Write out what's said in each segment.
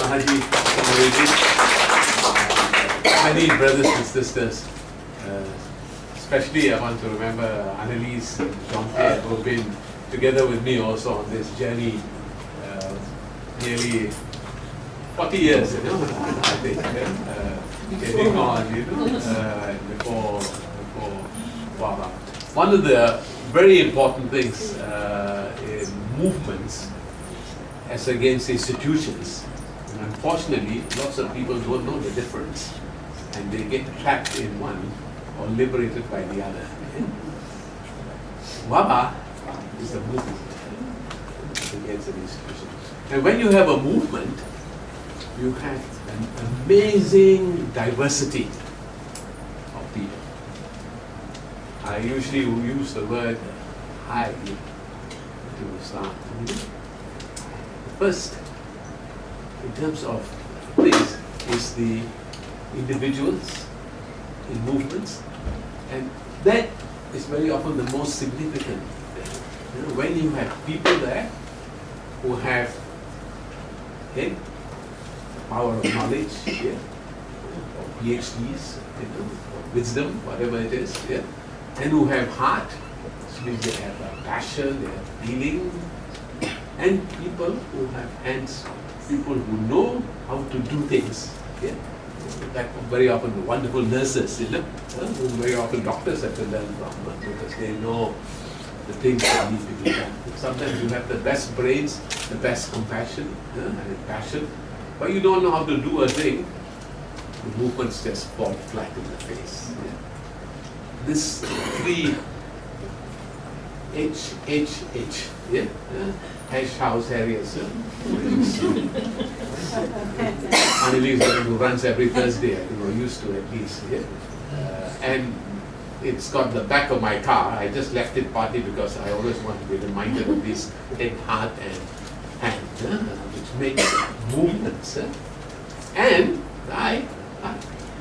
Haji, many brothers and sisters, especially I want to remember Annalise and Jean-Pierre, who have been together with me also on this journey nearly 40 years, I think, getting on, before WABA. One of the very important things in movements as against institutions, and unfortunately, lots of people don't know the difference, and they get trapped in one or liberated by the other. WABA is a movement against an institution. And when you have a movement, you have an amazing diversity of people. I usually use the word "I" to start. First, in terms of things, is the individuals in movements, and that is very often the most significant thing. When you have people there who have power of knowledge, or PhDs, wisdom, whatever it is, and who have heart, which means they have a passion, they have feeling, and people who have hands, people who know how to do things. Like very often the wonderful nurses, who very often doctors have to learn from, because they know the things that need to be done. Sometimes you have the best brains, the best compassion and passion, but you don't know how to do a thing, the movements just fall flat in the face. This three H, hash house areas. Annalise, who runs every Thursday, used to at least. And it's got the back of my car. I just left it partly because I always want to be reminded of this head, heart, and hand, which makes movements. And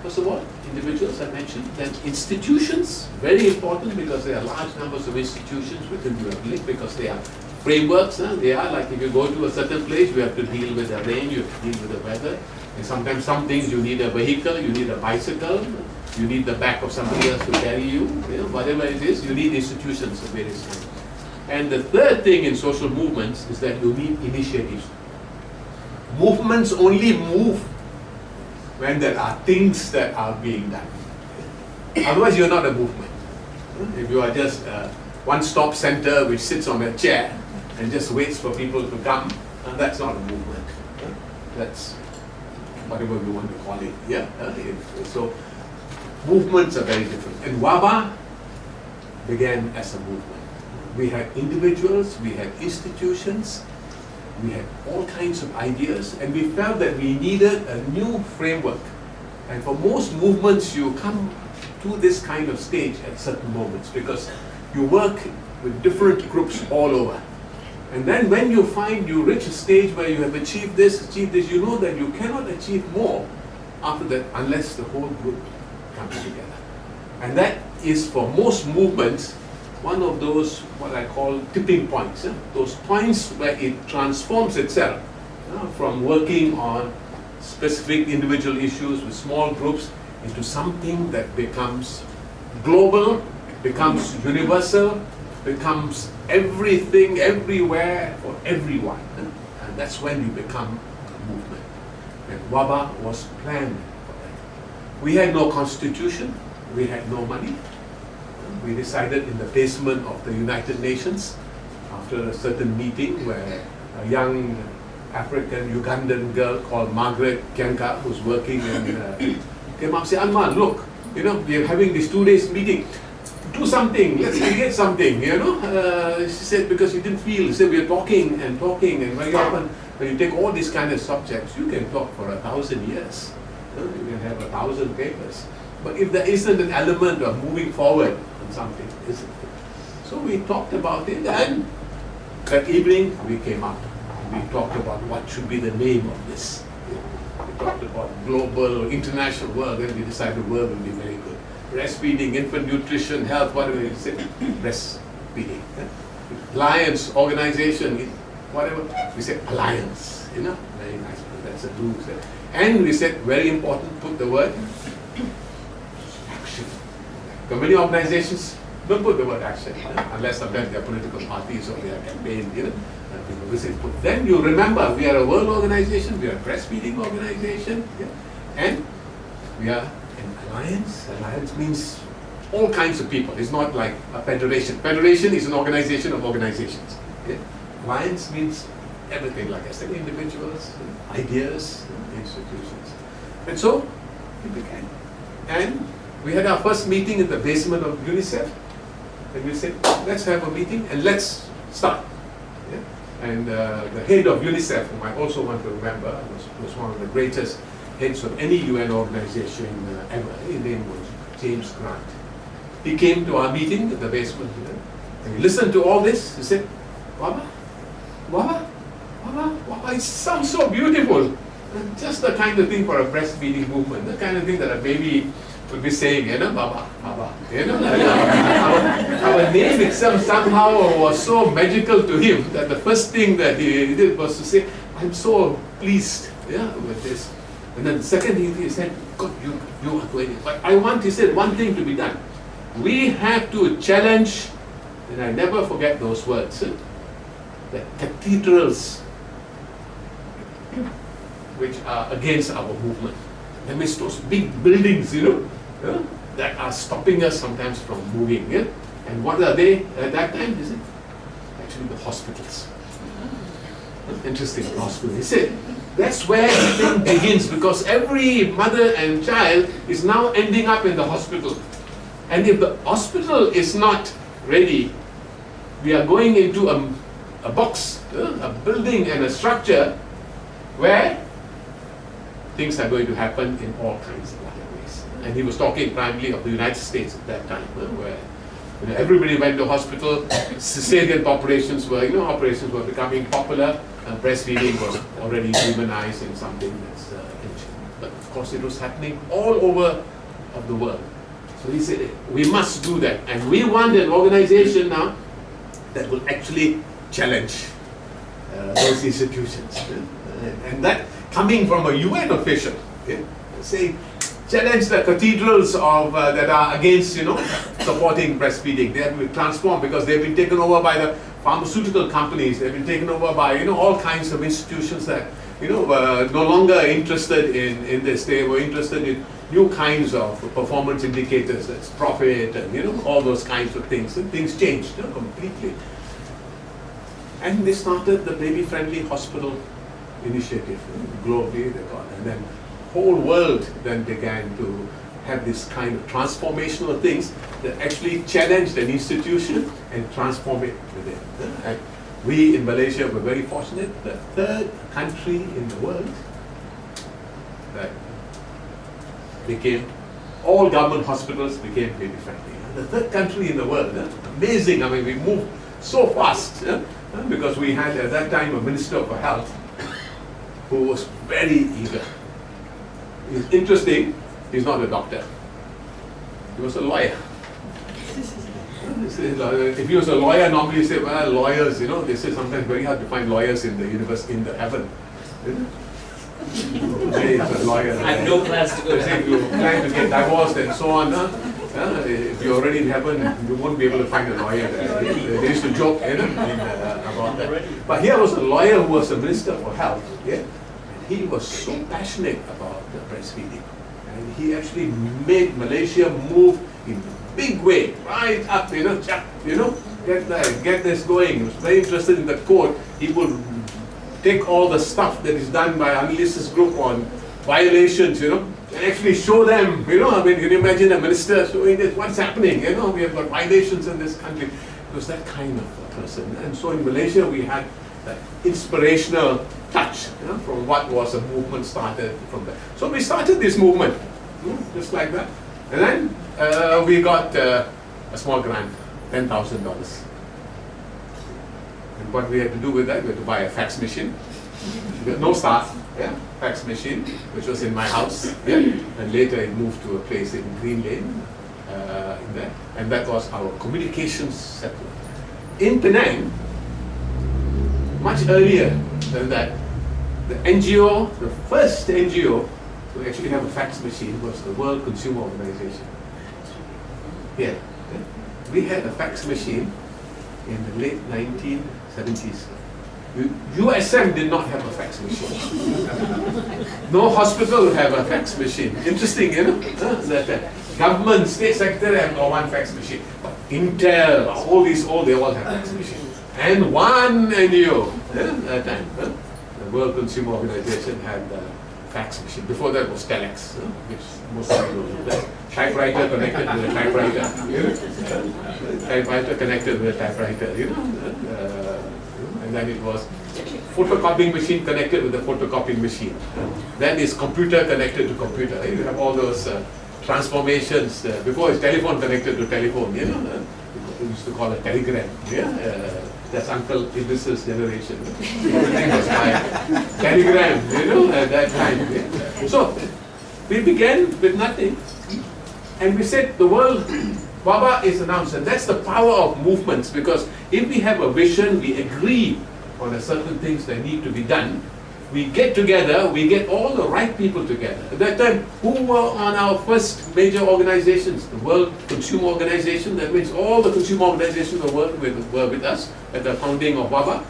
first of all, individuals I mentioned, then institutions, very important because there are large numbers of institutions within the Republic, because they are frameworks. They are like, if you go to a certain place, you have to deal with the rain, you have to deal with the weather, and sometimes some things you need a vehicle, you need a bicycle, you need the back of somebody else to carry you, whatever it is, you need institutions of various kinds. And the third thing in social movements is that you need initiatives. Movements only move when there are things that are being done. Otherwise, you're not a movement. If you are just a one-stop center which sits on a chair and just waits for people to come, that's not a movement. That's whatever we want to call it. So movements are very different. And WABA began as a movement. We had individuals, we had institutions, we had all kinds of ideas, and we felt that we needed a new framework. And for most movements, you come to this kind of stage at certain moments, because you work with different groups all over. And then when you find you reach a stage where you have achieved this, you know that you cannot achieve more after that unless the whole group comes together. And that is, for most movements, one of those, what I call tipping points, those points where it transforms itself from working on specific individual issues with small groups into something that becomes global, becomes universal, becomes everything, everywhere, for everyone. And that's when you become a movement. And WABA was planned for that. We had no constitution, we had no money. We decided in the basement of the United Nations, after a certain meeting where a young African Ugandan girl called Margaret Kianka, who's working in, came up and said, Anwar, look, we're having this 2 days meeting. Do something, let's create something, she said, because you didn't feel, she said, we're talking, and very often, when you take all these kind of subjects, you can talk for 1,000 years. You can have 1,000 papers. But if there isn't an element of moving forward on something, isn't it? So we talked about it, and that evening we came up. We talked about what should be the name of this. We talked about global, international world, and we decided the word will be very good. Breastfeeding, infant nutrition, health, whatever you say, breastfeeding. Alliance, organization, whatever, we say alliance, very nice. organized. That's a rule. And we said, very important, put the word action. Because many organizations don't put the word action, unless sometimes they are political parties or they are campaign, people visit. Then you remember, we are a world organization, we are a breastfeeding organization, and we are an alliance. Alliance means all kinds of people. It's not like a federation. Federation is an organization of organizations. Alliance means everything, like I said, individuals, ideas, institutions. And so we began. And we had our first meeting in the basement of UNICEF. And we said, let's have a meeting and let's start. And the head of UNICEF, whom I also want to remember, was one of the greatest heads of any UN organization ever. His name was James Grant. He came to our meeting in the basement, and he listened to all this. He said, WABA, it sounds so beautiful. And just the kind of thing for a breastfeeding movement, the kind of thing that a baby would be saying, Baba. Our name itself somehow was so magical to him that the first thing that he did was to say, I'm so pleased with this. And then the second thing he said, God, you are going to. But I want, he said, one thing to be done. We have to challenge, and I never forget those words, the cathedrals which are against our movement. That means those big buildings, that are stopping us sometimes from moving. And what are they at that time? Is it actually the hospitals? Interesting, hospital. He said, that's where the thing begins, because every mother and child is now ending up in the hospital. And if the hospital is not ready, we are going into a box, a building and a structure where things are going to happen in all kinds of other ways. And he was talking primarily of the United States at that time, where everybody went to hospital, cesarean operations were becoming popular, breastfeeding was already demonized in something that's ancient. But of course it was happening all over of the world. So he said, we must do that. And we want an organization now that will actually challenge those institutions. And that coming from a UN official, saying, challenge the cathedrals of that are against, supporting breastfeeding. They have to be transformed because they've been taken over by the pharmaceutical companies. They've been taken over by, all kinds of institutions that, were no longer interested in this. They were interested in new kinds of performance indicators, that's profit and, all those kinds of things. And things changed, completely. And they started the baby-friendly hospital initiative globally. They got, and then the whole world then began to have this kind of transformational things that actually challenged an institution and transform it within. And we in Malaysia were very fortunate, the third country in the world that became, all government hospitals became baby-friendly. The third country in the world, amazing. I mean, we moved so fast because we had at that time a Minister for Health who was very eager. It's interesting, he's not a doctor. He was a lawyer. If he was a lawyer, normally you say, well, lawyers, they say sometimes very hard to find lawyers in the universe, in the heaven. He's a lawyer. I have no plans to go to heaven. You're trying to get divorced and so on. If you're already in heaven, you won't be able to find a lawyer there. They used to joke about that. But here was a lawyer who was a Minister for Health. And he was so passionate about the breastfeeding. And he actually made Malaysia move in a big way, right up, get this going. He was very interested in the code. He would take all the stuff that is done by Annelise's group on violations, and actually show them, can you imagine a minister showing this, what's happening, we have got violations in this country. It was that kind of person. And so in Malaysia we had that inspirational touch, from what was a movement started from there. So we started this movement, just like that. And then we got a small grant, $10,000. And what we had to do with that, we had to buy a fax machine. We had no staff, fax machine, which was in my house. And later it moved to a place in Green Lane, in there. And that was our communications center. In Penang, much earlier than that, The NGO, the first NGO to actually have a fax machine was the World Consumer Organization. Yeah. We had a fax machine in the late 1970s. USM did not have a fax machine. No hospital have a fax machine. Interesting, you know? That government, state sector have got one fax machine. But Intel, all these, they all have fax machines. And one NGO, that time, the World Consumer Organization had a fax machine. Before that was telex, which most people know that. Typewriter connected with a typewriter. You know? Typewriter connected with a typewriter, you know? And then it was photocopying machine connected with the photocopying machine. Then is computer connected to computer. You have all those transformations. Before it's telephone connected to telephone, you know. We used to call it telegram. Yeah? That's Uncle Idris's generation. Everything was by telegram, you know, at that time. Yeah? So we began with nothing. And we said the world, WABA is announced, and that's the power of movements, because if we have a vision, we agree on a certain things that need to be done, we get together, we get all the right people together. At that time, who were on our first major organizations? The World Consumer Organization, that means all the consumer organizations in the world were with us at the founding of WABA.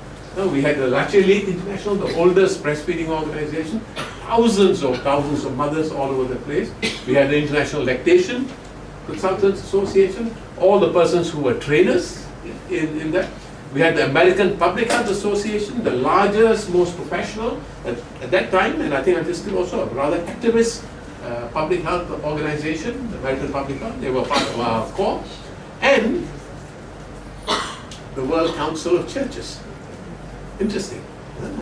We had the Lache League International, the oldest breastfeeding organization, thousands of mothers all over the place. We had the International Lactation Consultants Association, all the persons who were trainers in that. We had the American Public Health Association, the largest, most professional at that time, and I think it is still also a rather activist public health organization, the American Public Health. They were part of our core. And the World Council of Churches. Interesting,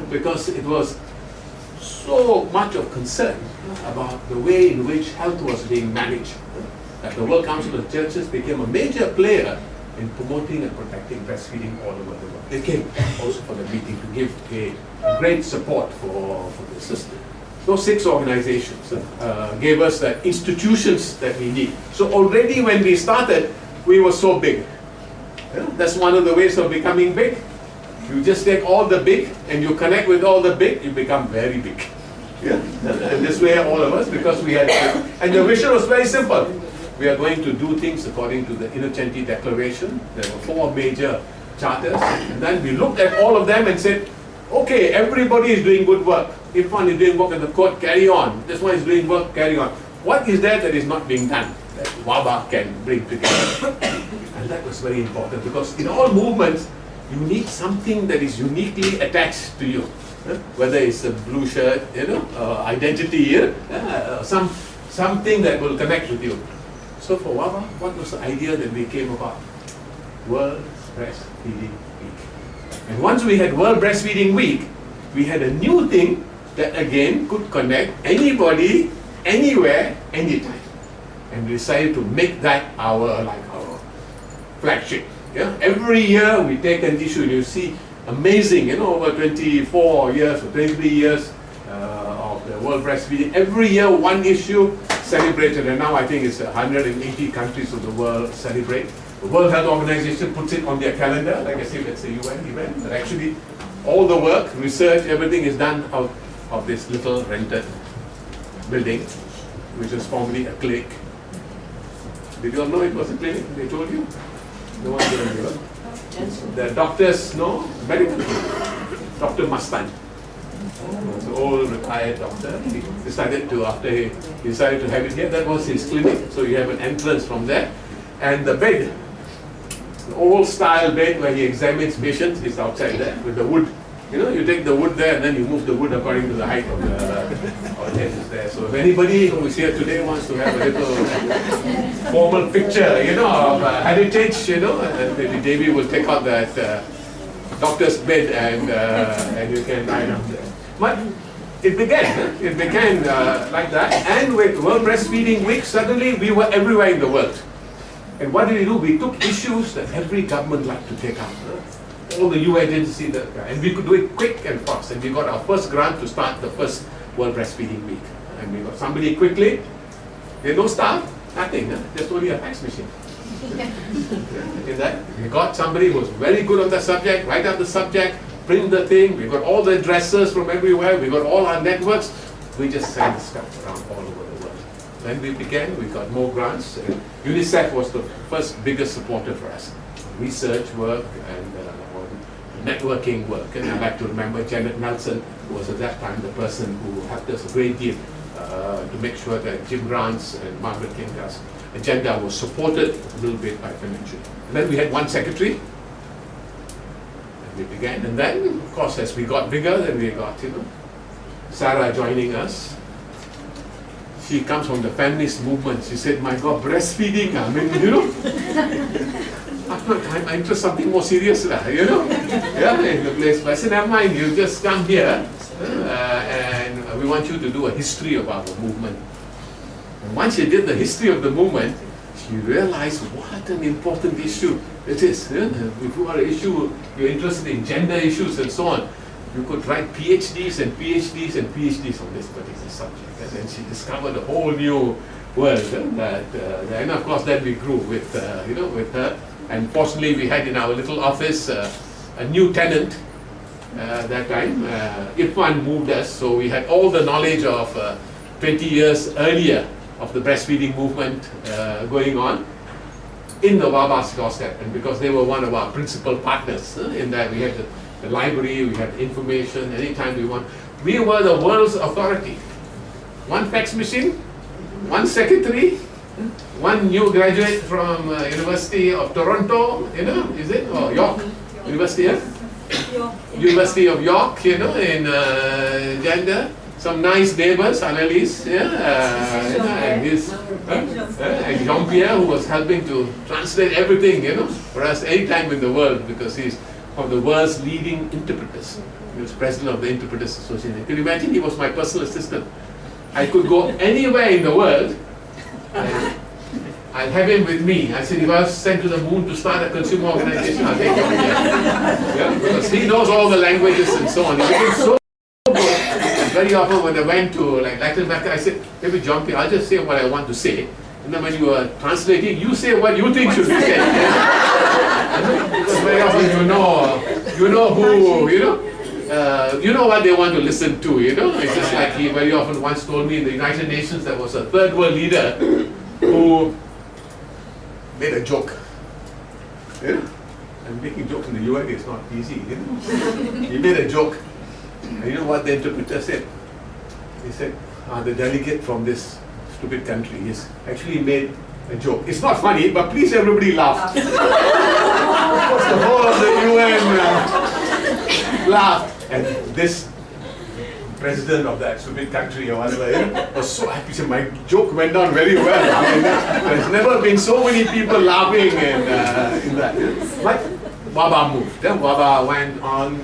because it was so much of concern about the way in which health was being managed, that the World Council of Churches became a major player in promoting and protecting breastfeeding all over the world. They came also for the meeting to give a great support for the system. Those 6 organizations gave us the institutions that we need. So already when we started, we were so big. That's one of the ways of becoming big. You just take all the big and you connect with all the big, you become very big. Yeah? And this way all of us, because we had, and the vision was very simple. We are going to do things according to the Innocenti Declaration. There were 4 major charters, and then we looked at all of them and said, okay, everybody is doing good work. If one is doing work in the court, carry on. This one is doing work, carry on. What is there that is not being done that WABA can bring together? And that was very important, because in all movements, you need something that is uniquely attached to you. Whether it's a blue shirt, identity, something that will connect with you. So for WABA, what was the idea that we came about? World Breastfeeding Week. And once we had World Breastfeeding Week, we had a new thing that again could connect anybody, anywhere, anytime. And we decided to make that our flagship. Yeah? Every year we take an issue, and you see amazing, over 24 years or 23 years of the World Breastfeeding. Every year one issue celebrated, and now I think it's 180 countries of the world celebrate. The World Health Organization puts it on their calendar, like I said, it's a UN event, but actually all the work, research, everything is done out of this little rented building, which was formerly a clinic. Did you all know it was a clinic? They told you? No one told you. The doctors, no? Medical Dr. Mastan. An old retired doctor. He decided to, after he decided to have it here, that was his clinic. So you have an entrance from there. And the bed, the old style bed where he examines patients, is outside there with the wood. You take the wood there and then you move the wood according to the height of the head there. So if anybody who is here today wants to have a little formal picture, of heritage, maybe Davey will take out that doctor's bed and you can lie down there. But it began like that. And with World Breastfeeding Week, suddenly we were everywhere in the world. And what did we do? We took issues that every government liked to take up. All the UN agencies, and we could do it quick and fast. And we got our first grant to start the first World Breastfeeding Week. And we got somebody quickly. There's no staff, nothing. Just only a fax machine. In that, we got somebody who was very good on the subject, write up the subject, print the thing, we got all the dressers from everywhere, we got all our networks, we just sent stuff around all over the world. When we began, we got more grants. UNICEF was the first biggest supporter for us. Research work and networking work. And I like to remember Janet Nelson, who was at that time the person who helped us a great deal to make sure that Jim Grant's and Margaret Kinga's agenda was supported a little bit by financial. And then we had one secretary, and we began. And then, of course, as we got bigger, then we got, Sarah joining us. She comes from the feminist movement. She said, my God, breastfeeding, I mean, I'm into something more serious, yeah, in the place. But I said, never mind, you just come here, and we want you to do a history of our movement. And once you did the history of the movement, you realize what an important issue it is. If you are you're interested in gender issues and so on, you could write PhDs and PhDs and PhDs on this particular subject. And then she discovered a whole new world. And of course, then we grew with her. And fortunately, we had in our little office a new tenant that time. Irfan moved us, so we had all the knowledge of 20 years earlier of the breastfeeding movement going on in the WABA's doorstep. And because they were one of our principal partners in that, we had the library, we had information, anytime we want. We were the world's authority. One fax machine, one secretary, one new graduate from University of Toronto, is it? Or York? University of? University of York, in gender. Some nice neighbors, Annalise, and Jean-Pierre, who was helping to translate everything, for us any time in the world, because he's one of the world's leading interpreters. He was president of the Interpreters Association. Can you imagine? He was my personal assistant. I could go anywhere in the world, I'll have him with me. I said, if I was sent to the moon to start a consumer organization, I'll take him here. Yeah? Because he knows all the languages and so on. He became so good. Very often when I went to Latin America, I said, maybe John P., I'll just say what I want to say. And then when you are translating, you say what you think should be said. Because very often you know who, you know what they want to listen to, It's just like he very often once told me in the United Nations there was a third world leader who made a joke. And making jokes in the UN is not easy, He made a joke. And you know what the interpreter said? He said, the delegate from this stupid country has actually made a joke. It's not funny, but please everybody laugh. Of course, the whole of the UN laughed. And this president of that stupid country or whatever was so happy. So my joke went down very well. There's never been so many people laughing in that. But WABA moved. Then WABA went on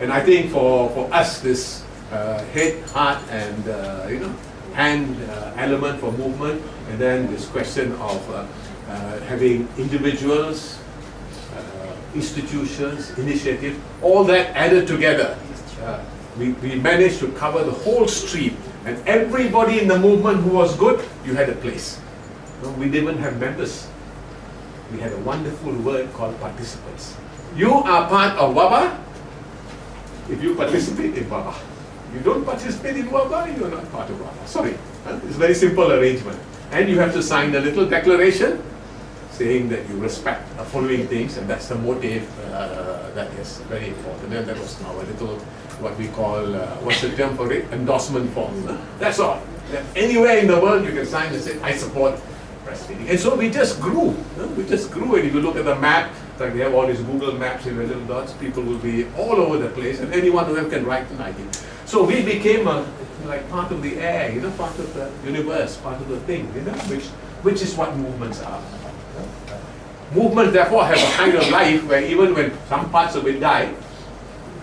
and I think for us this head, heart and hand element for movement, and then this question of having individuals, institutions, initiatives, all that added together. We managed to cover the whole street, and everybody in the movement who was good, you had a place. We didn't have members. We had a wonderful word called participants. You are part of WABA if you participate in WABA. You don't participate in WABA, you're not part of WABA. Sorry. It's a very simple arrangement. And you have to sign a little declaration saying that you respect the following things, and that's the motive that is very important. And that was our little, what we call, what's the term for it? Endorsement form. That's all. Anywhere in the world you can sign and say, I support breastfeeding. And so we just grew. We just grew, and if you look at the map, like we have all these Google maps with little dots, people will be all over the place, and any one of them can write an idea. So we became like part of the air, part of the universe, part of the thing, which is what movements are. Movements therefore have a kind of life where even when some parts of it die,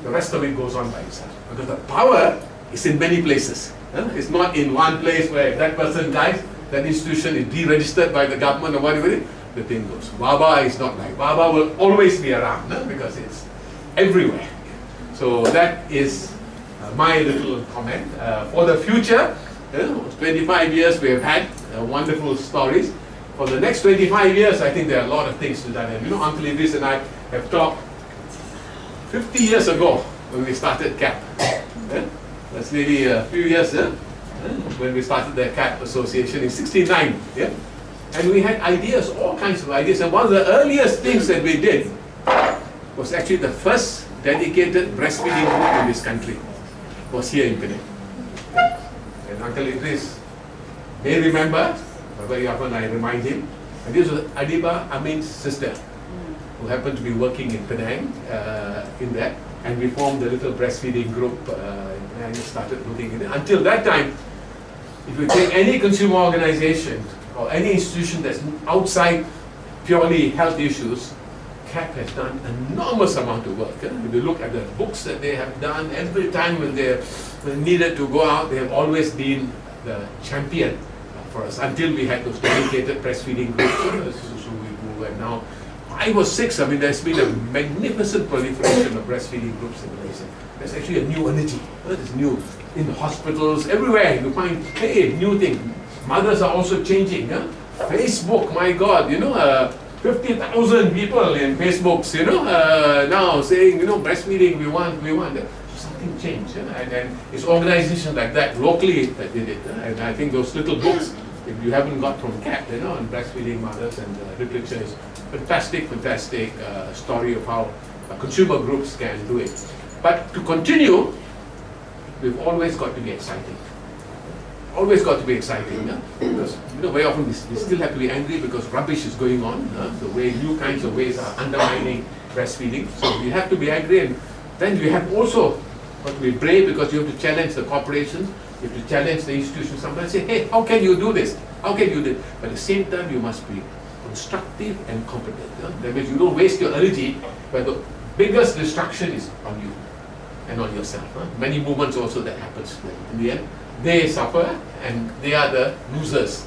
the rest of it goes on by itself. Because the power is in many places. It's not in one place where if that person dies, that institution is deregistered by the government or whatever, the thing goes. WABA is not like. WABA will always be around because it's everywhere. So that is my little comment. For the future, 25 years we have had wonderful stories. For the next 25 years, I think there are a lot of things to do. And Uncle Idris and I have talked 50 years ago when we started CAP. That's nearly a few years when we started the CAP Association in 69. And we had ideas, all kinds of ideas. And one of the earliest things that we did was actually the first dedicated breastfeeding group in this country. Was here in Penang. And Uncle Idris may remember, very often I remind him, and this was Adiba Amin's sister, who happened to be working in Penang in that, and we formed a little breastfeeding group and started looking at it. Until that time, if you take any consumer organization or any institution that's outside purely health issues, CAP has done enormous amount of work. If you look at the books that they have done, every time when they needed to go out, they have always been the champion for us until we had those dedicated breastfeeding groups. And now 5 or 6, I mean, there's been a magnificent proliferation of breastfeeding groups in Malaysia. There's actually a new energy. It's new in the hospitals, everywhere. You find, hey, new thing. Mothers are also changing. Facebook, my God, 50,000 people in Facebooks, now saying, breastfeeding, we want. Something changed. And it's organizations like that locally that did it. And I think those little books, if you haven't got from CAP, on breastfeeding mothers and literature is fantastic story of how consumer groups can do it. But to continue, we've always got to be exciting. Always got to be exciting, because very often we still have to be angry because rubbish is going on. The way new kinds of ways are undermining breastfeeding. So we have to be angry, and then we have also got to be brave because you have to challenge the corporations, you have to challenge the institutions. Sometimes say, hey, how can you do this? How can you do this? But at the same time, you must be constructive and competent. That means you don't waste your energy, but the biggest destruction is on you and on yourself. Many movements also that happens in the end. They suffer and they are the losers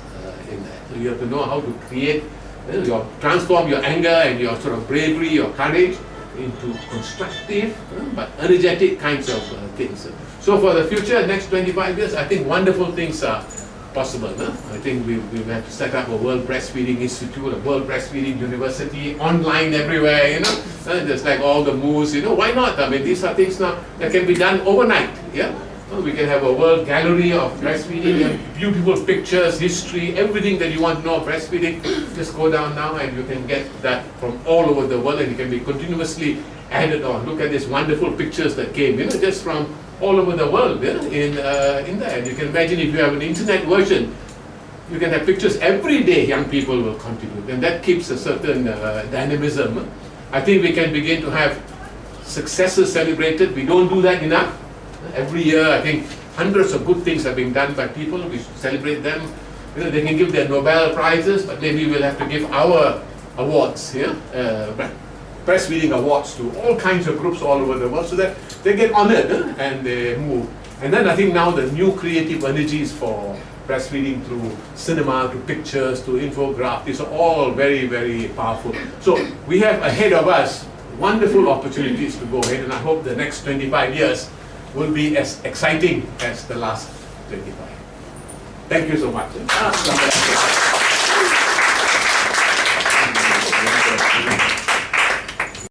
in that. So you have to know how to create, transform your anger and your sort of bravery, your courage into constructive but energetic kinds of things. So for the future, next 25 years, I think wonderful things are possible. I think we have to set up a World Breastfeeding Institute, a World Breastfeeding University, online everywhere, just like all the moves, why not? I mean, these are things now that can be done overnight, We can have a world gallery of breastfeeding, and beautiful pictures, history, everything that you want to know of breastfeeding. Just go down now and you can get that from all over the world, and it can be continuously added on. Look at these wonderful pictures that came, just from all over the world in there. And you can imagine if you have an internet version, you can have pictures every day. Young people will contribute, and that keeps a certain dynamism. I think we can begin to have successes celebrated. We don't do that enough. Every year, I think hundreds of good things are being done by people. We should celebrate them. They can give their Nobel Prizes, but maybe we'll have to give our awards, breastfeeding awards to all kinds of groups all over the world, so that they get honored and they move. And then I think now the new creative energies for breastfeeding through cinema, to pictures, to infograph, these are all very, very powerful. So we have ahead of us wonderful opportunities to go ahead, and I hope the next 25 years will be as exciting as the last 25. Thank you so much.